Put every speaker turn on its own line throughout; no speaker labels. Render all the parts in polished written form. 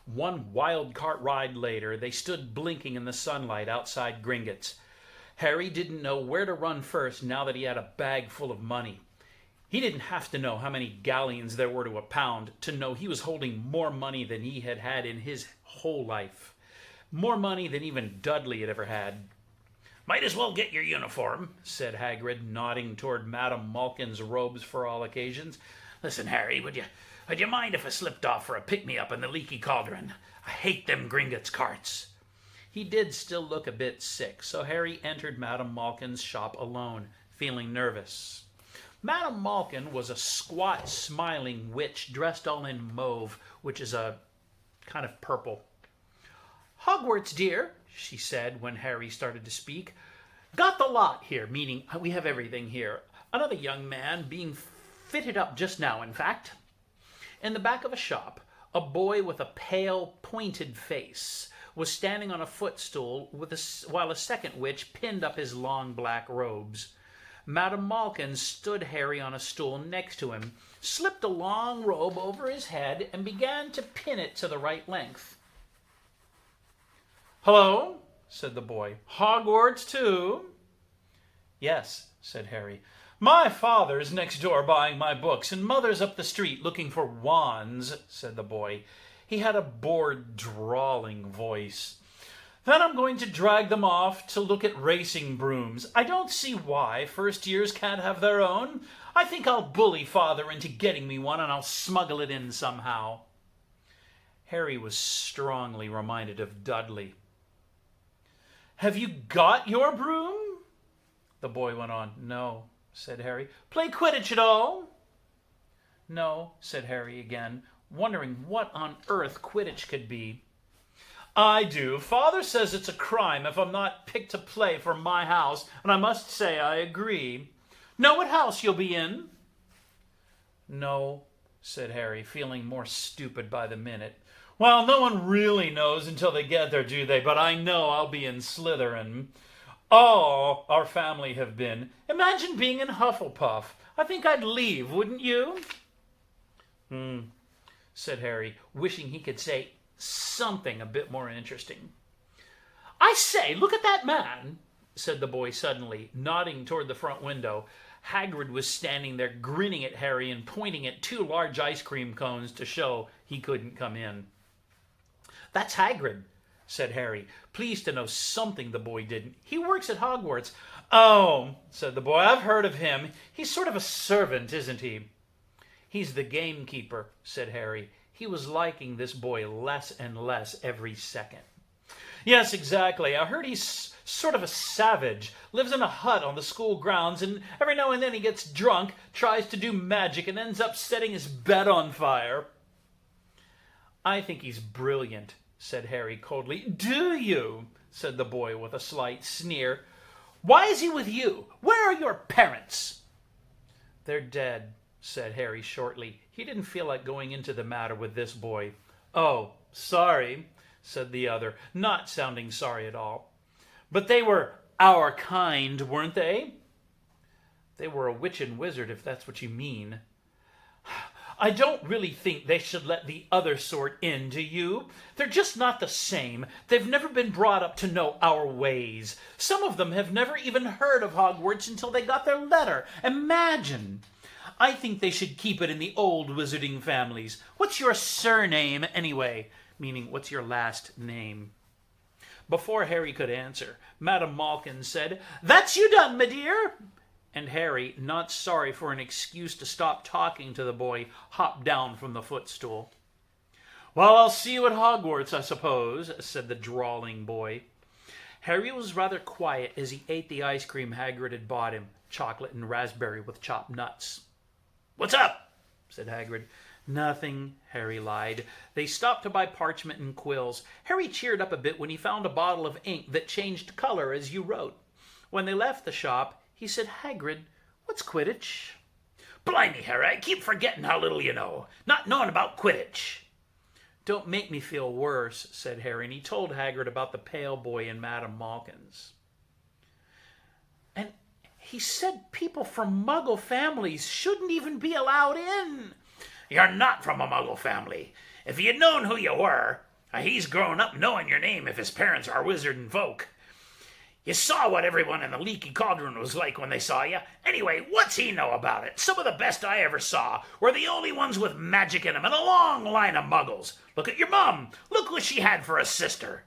One wild cart ride later, they stood blinking in the sunlight outside Gringotts. Harry didn't know where to run first now that he had a bag full of money. He didn't have to know how many galleons there were to a pound to know he was holding more money than he had had in his whole life. More money than even Dudley had ever had. "Might as well get your uniform," said Hagrid, nodding toward Madame Malkin's robes for all occasions. "Listen, Harry, would you mind if I slipped off for a pick-me-up in the leaky cauldron? I hate them Gringotts carts." He did still look a bit sick, so Harry entered Madame Malkin's shop alone, feeling nervous. Madame Malkin was a squat, smiling witch dressed all in mauve, which is a kind of purple. "Hogwarts, dear," she said when Harry started to speak. "Got the lot here," meaning we have everything here. Another young man being fitted up just now, in fact. In the back of a shop, a boy with a pale, pointed face was standing on a footstool while a second witch pinned up his long black robes. Madame Malkin stood Harry on a stool next to him, slipped a long robe over his head, and began to pin it to the right length. "Hello," said the boy. "Hogwarts, too?" "Yes," said Harry. "My father's next door buying my books, and mother's up the street looking for wands," said the boy. He had a bored, drawling voice. "Then I'm going to drag them off to look at racing brooms. I don't see why first years can't have their own. I think I'll bully father into getting me one, and I'll smuggle it in somehow." Harry was strongly reminded of Dudley. "Have you got your broom?" The boy went on. "No," said Harry. "Play Quidditch at all?" "No," said Harry again, wondering what on earth Quidditch could be. "I do. Father says it's a crime if I'm not picked to play for my house, and I must say I agree. Know what house you'll be in?" "No," said Harry, feeling more stupid by the minute. "Well, no one really knows until they get there, do they? But I know I'll be in Slytherin. All our family have been. Imagine being in Hufflepuff. I think I'd leave, wouldn't you?" Said Harry, wishing he could say something a bit more interesting. "I say, look at that man," said the boy suddenly, nodding toward the front window. Hagrid was standing there grinning at Harry and pointing at 2 large ice cream cones to show he couldn't come in. "That's Hagrid," said Harry, pleased to know something the boy didn't. "He works at Hogwarts." "Oh," said the boy, "I've heard of him. He's sort of a servant, isn't he?" "He's the gamekeeper," said Harry. He was liking this boy less and less every second. "Yes, exactly. I heard he's sort of a savage, lives in a hut on the school grounds, and every now and then he gets drunk, tries to do magic, and ends up setting his bed on fire." "I think he's brilliant," said Harry coldly. "Do you?" said the boy with a slight sneer. "Why is he with you? Where are your parents?" "They're dead," said Harry shortly. He didn't feel like going into the matter with this boy. "Oh, sorry," said the other, not sounding sorry at all. "But they were our kind, weren't they?" "They were a witch and wizard, if that's what you mean." "I don't really think they should let the other sort in, do you? They're just not the same. They've never been brought up to know our ways. Some of them have never even heard of Hogwarts until they got their letter. Imagine! I think they should keep it in the old wizarding families. What's your surname, anyway?" Meaning, what's your last name? Before Harry could answer, Madame Malkin said, "That's you done, my dear." And Harry, not sorry for an excuse to stop talking to the boy, hopped down from the footstool. "Well, I'll see you at Hogwarts, I suppose," said the drawling boy. Harry was rather quiet as he ate the ice cream Hagrid had bought him, chocolate and raspberry with chopped nuts. "What's up?" said Hagrid. "Nothing," Harry lied. They stopped to buy parchment and quills. Harry cheered up a bit when he found a bottle of ink that changed color as you wrote. When they left the shop, he said, "Hagrid, what's Quidditch?" "Blimey, Harry, I keep forgetting how little you know. Not knowing about Quidditch." "Don't make me feel worse," said Harry, and he told Hagrid about the pale boy in Madame Malkin's. "And he said people from Muggle families shouldn't even be allowed in." "You're not from a Muggle family. If you'd known who you were..."
He's grown up knowing your name if his parents are wizarding folk. You saw what everyone in the Leaky Cauldron was like when they saw you. Anyway, what's he know about it? Some of the best I ever saw were the only ones with magic in them and a long line of muggles. Look at your mum. Look what she had for a sister.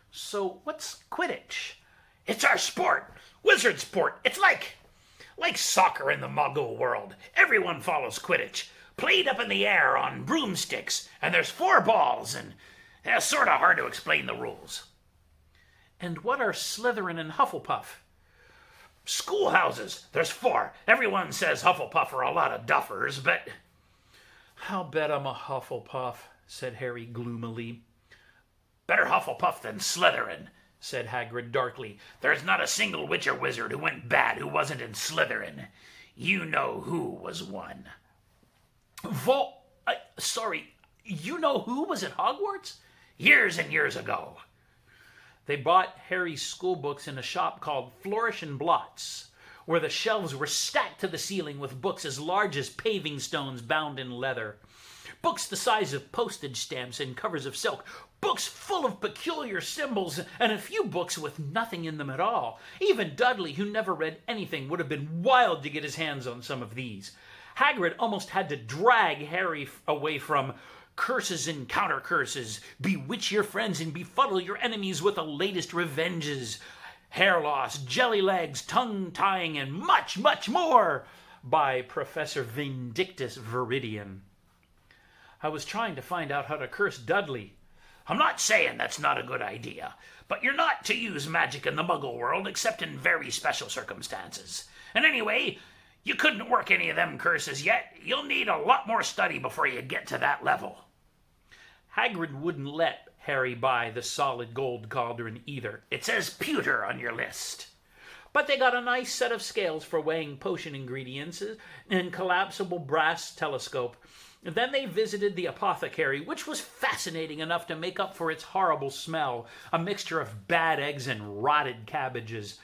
So what's Quidditch?
It's our sport. Wizard sport. It's like soccer in the muggle world. Everyone follows Quidditch. Played up in the air on broomsticks. And there's 4 balls and it's sort of hard to explain the rules.
And what are Slytherin and Hufflepuff?
Schoolhouses. There's 4. Everyone says Hufflepuff are a lot of duffers, but...
I'll bet I'm a Hufflepuff, said Harry gloomily.
Better Hufflepuff than Slytherin, said Hagrid darkly. There's not a single witch or wizard who went bad who wasn't in Slytherin. You know who was one.
Sorry, you know who was at Hogwarts?
Years and years ago.
They bought Harry's school books in a shop called Flourish and Blots, where the shelves were stacked to the ceiling with books as large as paving stones bound in leather. Books the size of postage stamps and covers of silk. Books full of peculiar symbols, and a few books with nothing in them at all. Even Dudley, who never read anything, would have been wild to get his hands on some of these. Hagrid almost had to drag Harry away from curses and counter-curses, bewitch your friends and befuddle your enemies with the latest revenges, hair loss, jelly legs, tongue-tying, and much, much more by Professor Vindictus Viridian. I was trying to find out how to curse Dudley.
I'm not saying that's not a good idea, but you're not to use magic in the muggle world except in very special circumstances. And anyway, you couldn't work any of them curses yet. You'll need a lot more study before you get to that level.
Hagrid wouldn't let Harry buy the solid gold cauldron either.
It says pewter on your list.
But they got a nice set of scales for weighing potion ingredients and collapsible brass telescope. Then they visited the apothecary, which was fascinating enough to make up for its horrible smell, a mixture of bad eggs and rotted cabbages.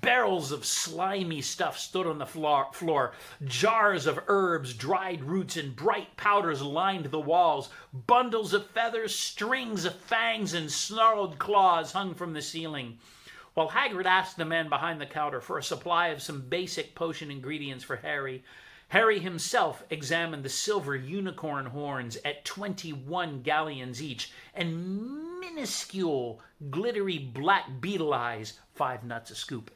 Barrels of slimy stuff stood on the floor. Jars of herbs, dried roots, and bright powders lined the walls. Bundles of feathers, strings of fangs, and snarled claws hung from the ceiling. While Hagrid asked the man behind the counter for a supply of some basic potion ingredients for Harry, Harry himself examined the silver unicorn horns at 21 galleons each, and minuscule, glittery black beetle eyes, 5 nuts a scoop.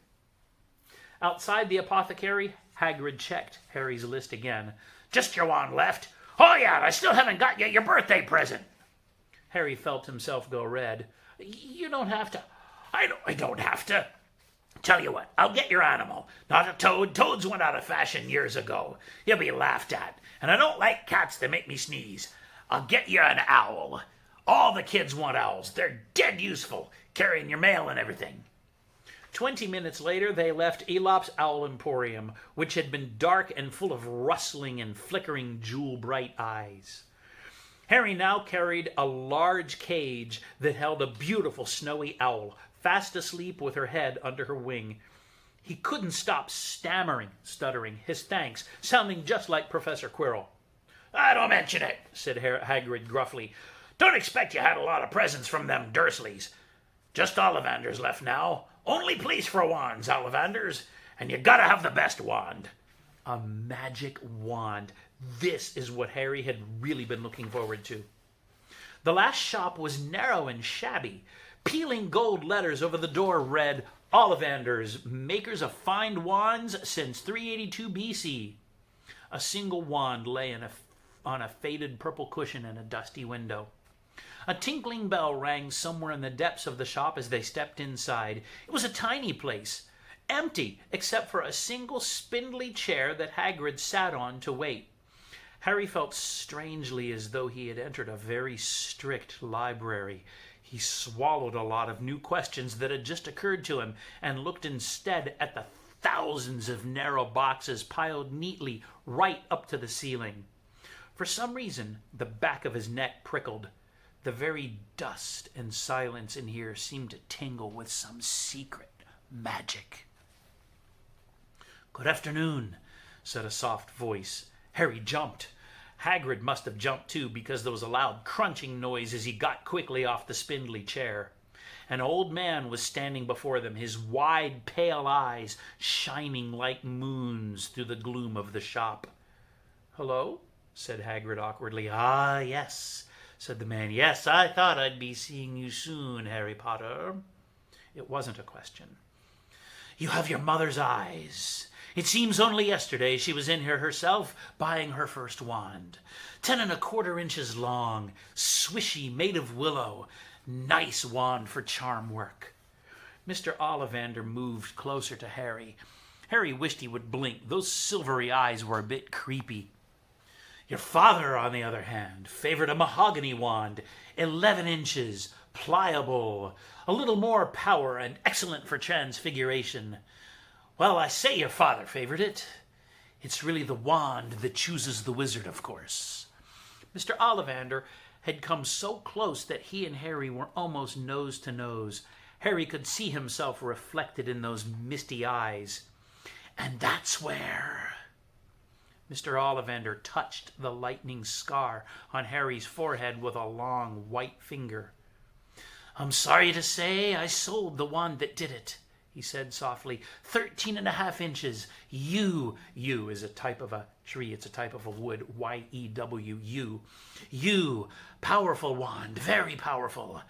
Outside the apothecary, Hagrid checked Harry's list again.
Just your wand left. Oh yeah, I still haven't got you your birthday present.
Harry felt himself go red. You don't have to.
I don't have to. Tell you what, I'll get your animal. Not a toad. Toads went out of fashion years ago. You'll be laughed at. And I don't like cats that make me sneeze. I'll get you an owl. All the kids want owls. They're dead useful, carrying your mail and everything.
20 minutes later, they left Elop's Owl Emporium, which had been dark and full of rustling and flickering jewel-bright eyes. Harry now carried a large cage that held a beautiful snowy owl, fast asleep with her head under her wing. He couldn't stop stuttering his thanks, sounding just like Professor Quirrell.
Don't mention it, said Hagrid gruffly. Don't expect you had a lot of presents from them Dursleys. Just Ollivanders left now. Only place for wands, Ollivanders, and you gotta have the best wand.
A magic wand. This is what Harry had really been looking forward to. The last shop was narrow and shabby. Peeling gold letters over the door read, Ollivanders, makers of fine wands since 382 BC. A single wand lay on a faded purple cushion in a dusty window. A tinkling bell rang somewhere in the depths of the shop as they stepped inside. It was a tiny place, empty except for a single spindly chair that Hagrid sat on to wait. Harry felt strangely as though he had entered a very strict library. He swallowed a lot of new questions that had just occurred to him and looked instead at the thousands of narrow boxes piled neatly right up to the ceiling. For some reason, the back of his neck prickled. The very dust and silence in here seemed to tingle with some secret magic. "Good afternoon," said a soft voice. Harry jumped. Hagrid must have jumped too, because there was a loud crunching noise as he got quickly off the spindly chair. An old man was standing before them, his wide, pale eyes shining like moons through the gloom of the shop. "Hello?" said Hagrid awkwardly. "Ah, yes," said the man. "Yes, I thought I'd be seeing you soon, Harry Potter." It wasn't a question. "You have your mother's eyes. It seems only yesterday she was in here herself buying her first wand. 10¼ inches long, swishy, made of willow. Nice wand for charm work." Mr. Ollivander moved closer to Harry. Harry wished he would blink. Those silvery eyes were a bit creepy. "Your father, on the other hand, favored a mahogany wand, 11 inches, pliable, a little more power, and excellent for transfiguration. Well, I say your father favored it. It's really the wand that chooses the wizard, of course." Mr. Ollivander had come so close that he and Harry were almost nose to nose. Harry could see himself reflected in those misty eyes. "And that's where—" Mr. Ollivander touched the lightning scar on Harry's forehead with a long white finger. "I'm sorry to say I sold the wand that did it," he said softly. 13½ inches. Yew is a type of a tree. It's a type of a wood. Yew. Yew. Powerful wand. Very powerful.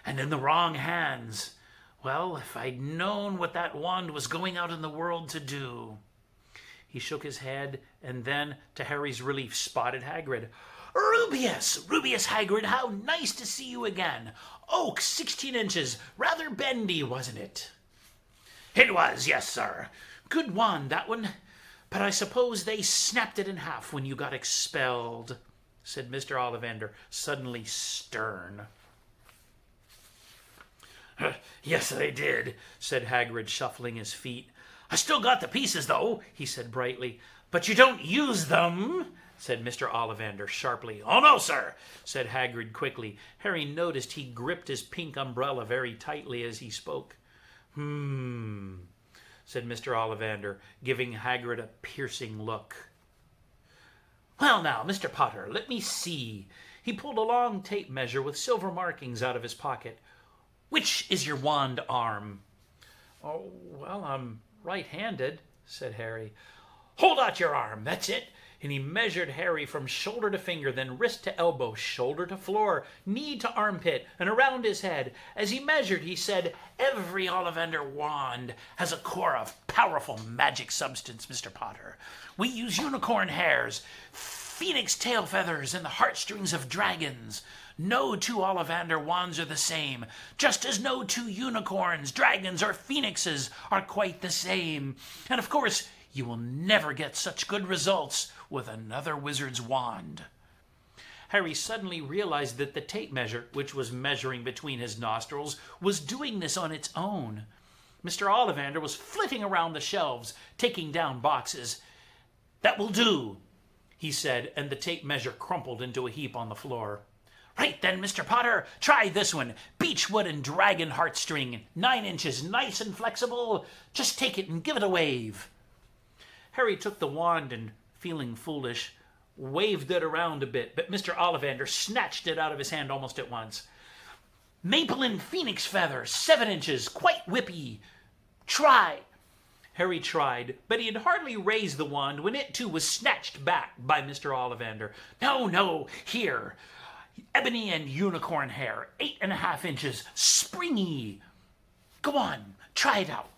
And in the wrong hands. Well, if I'd known what that wand was going out in the world to do." He shook his head and then, to Harry's relief, spotted Hagrid. Rubius Hagrid, how nice to see you again. Oak, 16 inches. Rather bendy, wasn't it?" "It was, yes, sir. Good wand, that one. But I suppose they snapped it in half when you got expelled," said Mr. Ollivander, suddenly stern. "Yes, they did," said Hagrid, shuffling his feet. "I still got the pieces, though," he said brightly. "But you don't use them," said Mr. Ollivander sharply. "Oh, no, sir," said Hagrid quickly. Harry noticed he gripped his pink umbrella very tightly as he spoke. Said Mr. Ollivander, giving Hagrid a piercing look. "Well now, Mr. Potter, let me see." He pulled a long tape measure with silver markings out of his pocket. "Which is your wand arm?" "Oh, well, I'm right-handed," said Harry. "Hold out your arm, that's it." And he measured Harry from shoulder to finger, then wrist to elbow, shoulder to floor, knee to armpit, and around his head. As he measured, he said, "Every Ollivander wand has a core of powerful magic substance, Mr. Potter. We use unicorn hairs, phoenix tail feathers, and the heartstrings of dragons. No two Ollivander wands are the same, just as no two unicorns, dragons, or phoenixes are quite the same. And of course, you will never get such good results with another wizard's wand." Harry suddenly realized that the tape measure, which was measuring between his nostrils, was doing this on its own. Mr. Ollivander was flitting around the shelves, taking down boxes. "That will do," he said, and the tape measure crumpled into a heap on the floor. "Right then, Mr. Potter, try this one. Beechwood and dragon heartstring, 9 inches, nice and flexible. Just take it and give it a wave." Harry took the wand and, feeling foolish, waved it around a bit, but Mr. Ollivander snatched it out of his hand almost at once. "Maple and phoenix feather, 7 inches, quite whippy. Try." Harry tried, but he had hardly raised the wand when it too was snatched back by Mr. Ollivander. No, here. Ebony and unicorn hair, 8½ inches, springy. Go on, try it out."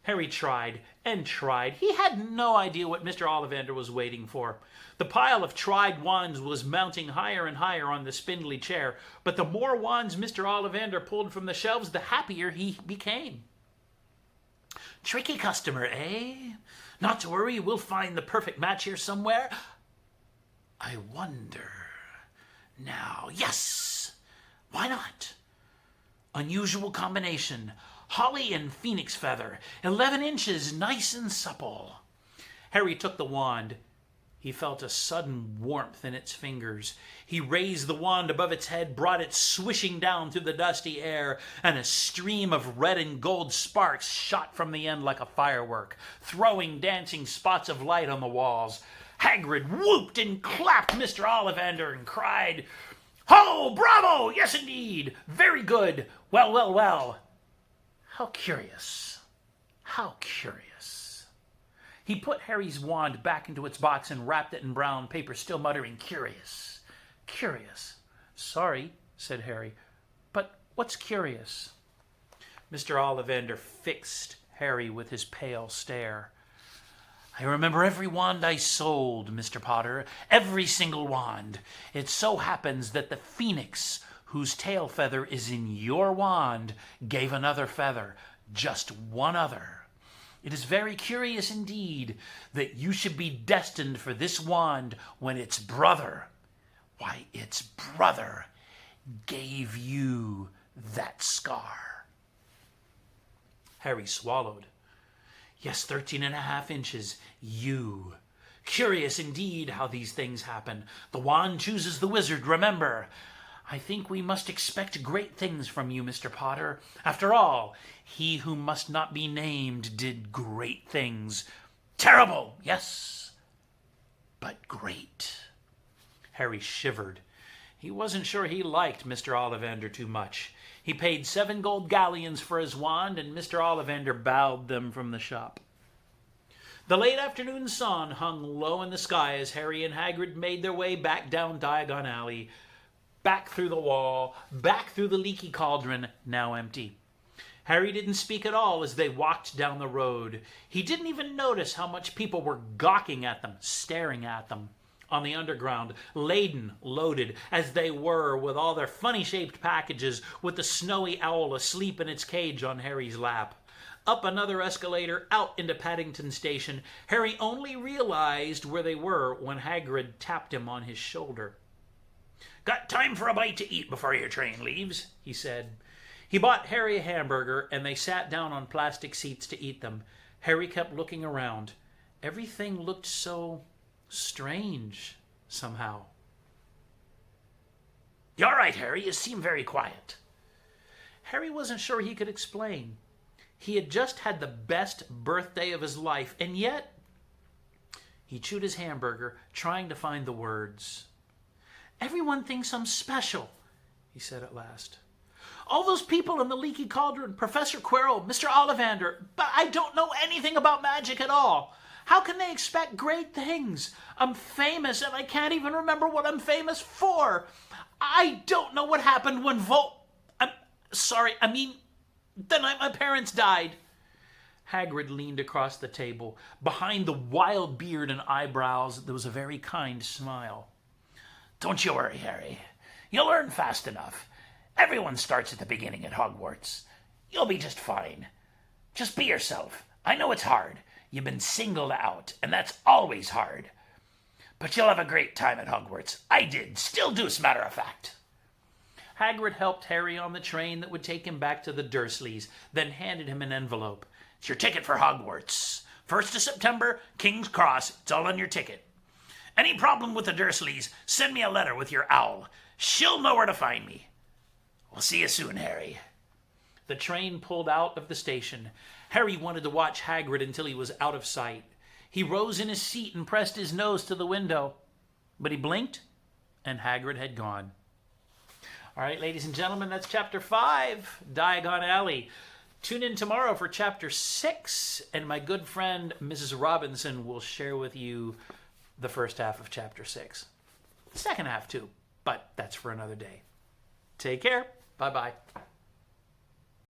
Harry tried and tried. He had no idea what Mr. Ollivander was waiting for. The pile of tried wands was mounting higher and higher on the spindly chair, but the more wands Mr. Ollivander pulled from the shelves, the happier he became. "Tricky customer, eh? Not to worry, we'll find the perfect match here somewhere. I wonder... Now, yes! Why not? Unusual combination. Holly and phoenix feather, 11 inches, nice and supple." Harry took the wand. He felt a sudden warmth in its fingers. He raised the wand above its head, brought it swishing down through the dusty air, and a stream of red and gold sparks shot from the end like a firework, throwing dancing spots of light on the walls.
Hagrid whooped and clapped Mr. Ollivander and cried, "Ho, bravo! Yes, indeed! Very good! Well, well, well! How curious! How curious!"
He put Harry's wand back into its box and wrapped it in brown paper, still muttering, "Curious, curious." "Sorry," said Harry, "but what's curious?" Mr. Ollivander fixed Harry with his pale stare. "I remember every wand I sold, Mr. Potter, every single wand. It so happens that the phoenix whose tail feather is in your wand gave another feather, just one other. It is very curious indeed that you should be destined for this wand when its brother, gave you that scar." Harry swallowed. "Yes, 13.5 inches. You. Curious indeed how these things happen. The wand chooses the wizard, remember. I think we must expect great things from you, Mr. Potter. After all, he who must not be named did great things. Terrible, yes, but great." Harry shivered. He wasn't sure he liked Mr. Ollivander too much. He paid 7 gold galleons for his wand, and Mr. Ollivander bowed them from the shop. The late afternoon sun hung low in the sky as Harry and Hagrid made their way back down Diagon Alley, back through the wall, back through the leaky cauldron, now empty. Harry didn't speak at all as they walked down the road. He didn't even notice how much people were gawking at them, staring at them. On the underground, laden, loaded, as they were with all their funny-shaped packages, with the snowy owl asleep in its cage on Harry's lap. Up another escalator, out into Paddington Station. Harry only realized where they were when Hagrid tapped him on his shoulder.
"Got time for a bite to eat before your train leaves?"
he said. He bought Harry a hamburger, and they sat down on plastic seats to eat them. Harry kept looking around. Everything looked so strange, somehow.
"You all right, Harry? You seem very quiet."
Harry wasn't sure he could explain. He had just had the best birthday of his life, and yet he chewed his hamburger, trying to find the words. "Everyone thinks I'm special," he said at last. "All those people in the leaky cauldron, Professor Quirrell, Mr. Ollivander, but I don't know anything about magic at all. How can they expect great things? I'm famous, and I can't even remember what I'm famous for. I don't know what happened when the night my parents died." Hagrid leaned across the table. Behind the wild beard and eyebrows, there was a very kind smile.
"Don't you worry, Harry. You'll learn fast enough. Everyone starts at the beginning at Hogwarts. You'll be just fine. Just be yourself. I know it's hard. You've been singled out, and that's always hard. But you'll have a great time at Hogwarts. I did. Still do, as a matter of fact."
Hagrid helped Harry on the train that would take him back to the Dursleys, then handed him an envelope.
"It's your ticket for Hogwarts. 1st of September, King's Cross. It's all on your ticket. Any problem with the Dursleys, send me a letter with your owl. She'll know where to find me. We'll see you soon, Harry."
The train pulled out of the station. Harry wanted to watch Hagrid until he was out of sight. He rose in his seat and pressed his nose to the window. But he blinked, and Hagrid had gone. All right, ladies and gentlemen, that's Chapter 5, Diagon Alley. Tune in tomorrow for Chapter 6, and my good friend Mrs. Robinson will share with you the first half of Chapter 6. The second half, too, but that's for another day. Take care. Bye-bye.